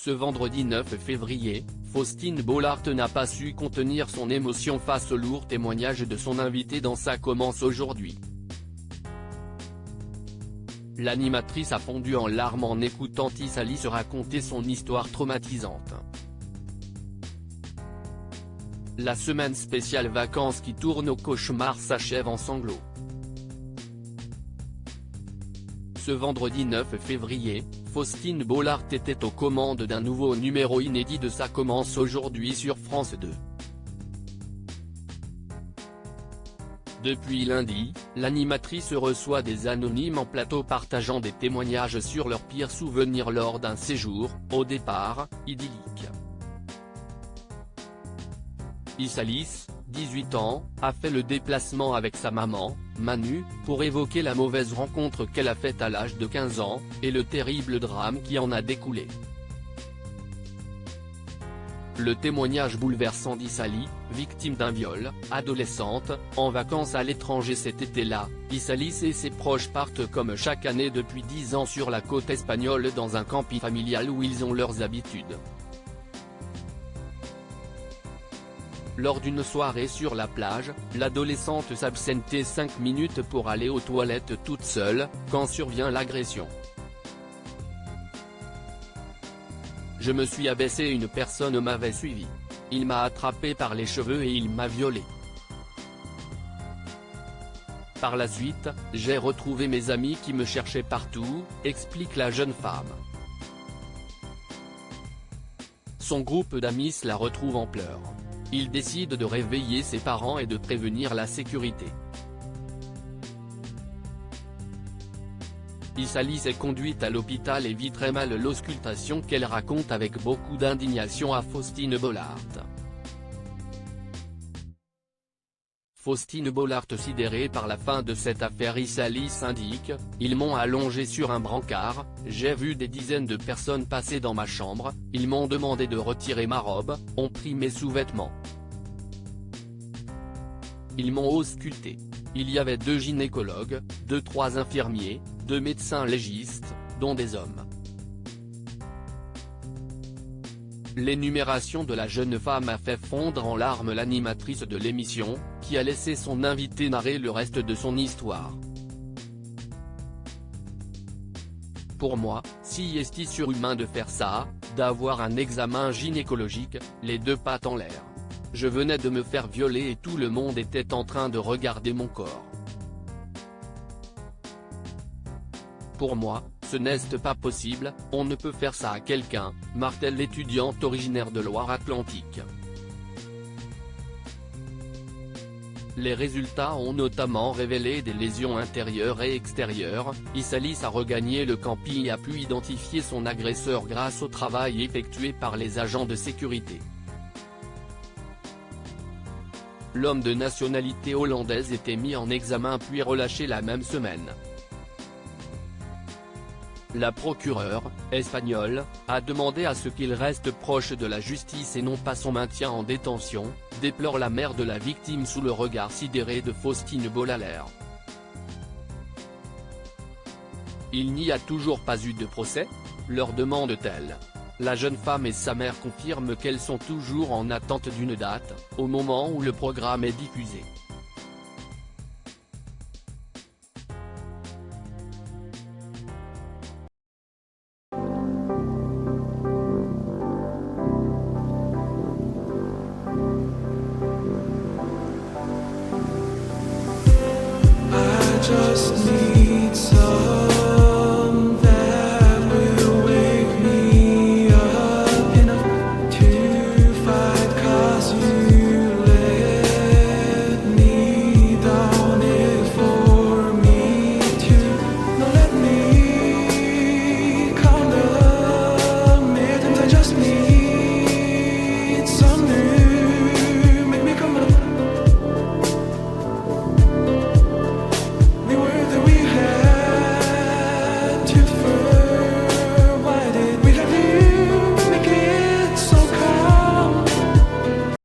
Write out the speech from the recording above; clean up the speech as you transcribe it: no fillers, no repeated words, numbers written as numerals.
Ce vendredi 9 février, Faustine Bollaert n'a pas su contenir son émotion face au lourd témoignage de son invité dans Ça commence aujourd'hui. L'animatrice a fondu en larmes en écoutant Isali se raconter son histoire traumatisante. La semaine spéciale vacances qui tourne au cauchemar s'achève en sanglots. Ce vendredi 9 février, Faustine Bollaert était aux commandes d'un nouveau numéro inédit de Ça commence aujourd'hui sur France 2. Depuis lundi, l'animatrice reçoit des anonymes en plateau partageant des témoignages sur leurs pires souvenirs lors d'un séjour, au départ, idyllique. Isali, 18 ans, a fait le déplacement avec sa maman, Manu, pour évoquer la mauvaise rencontre qu'elle a faite à l'âge de 15 ans, et le terrible drame qui en a découlé. Le témoignage bouleversant d'Isali, victime d'un viol, adolescente, en vacances à l'étranger cet été-là. Isali et ses proches partent comme chaque année depuis 10 ans sur la côte espagnole dans un camping familial où ils ont leurs habitudes. Lors d'une soirée sur la plage, l'adolescente s'absentait 5 minutes pour aller aux toilettes toute seule, quand survient l'agression. Je me suis abaissé et une personne m'avait suivi. Il m'a attrapé par les cheveux et il m'a violé. Par la suite, j'ai retrouvé mes amis qui me cherchaient partout, explique la jeune femme. Son groupe d'amis la retrouve en pleurs. Il décide de réveiller ses parents et de prévenir la sécurité. Isali est conduite à l'hôpital et vit très mal l'auscultation qu'elle raconte avec beaucoup d'indignation à Faustine Bollaert. Faustine Bollaert sidérée par la fin de cette affaire. Isali indique « Ils m'ont allongé sur un brancard, j'ai vu des dizaines de personnes passer dans ma chambre, ils m'ont demandé de retirer ma robe, ont pris mes sous-vêtements. Ils m'ont ausculté. Il y avait 2 gynécologues, 2-3 infirmiers, 2 médecins légistes, dont des hommes. » L'énumération de la jeune femme a fait fondre en larmes l'animatrice de l'émission, qui a laissé son invité narrer le reste de son histoire. Pour moi, si est surhumain de faire ça, d'avoir un examen gynécologique, les 2 pattes en l'air. Je venais de me faire violer et tout le monde était en train de regarder mon corps. Pour moi, ce n'est pas possible, on ne peut faire ça à quelqu'un, martèle l'étudiante originaire de Loire-Atlantique. Les résultats ont notamment révélé des lésions intérieures et extérieures. Isali a regagné le camping et a pu identifier son agresseur grâce au travail effectué par les agents de sécurité. L'homme de nationalité hollandaise était mis en examen puis relâché la même semaine. La procureure, espagnole, a demandé à ce qu'il reste proche de la justice et non pas son maintien en détention, déplore la mère de la victime sous le regard sidéré de Faustine Bollaert. Il n'y a toujours pas eu de procès ? Leur demande-t-elle. La jeune femme et sa mère confirment qu'elles sont toujours en attente d'une date, au moment où le programme est diffusé.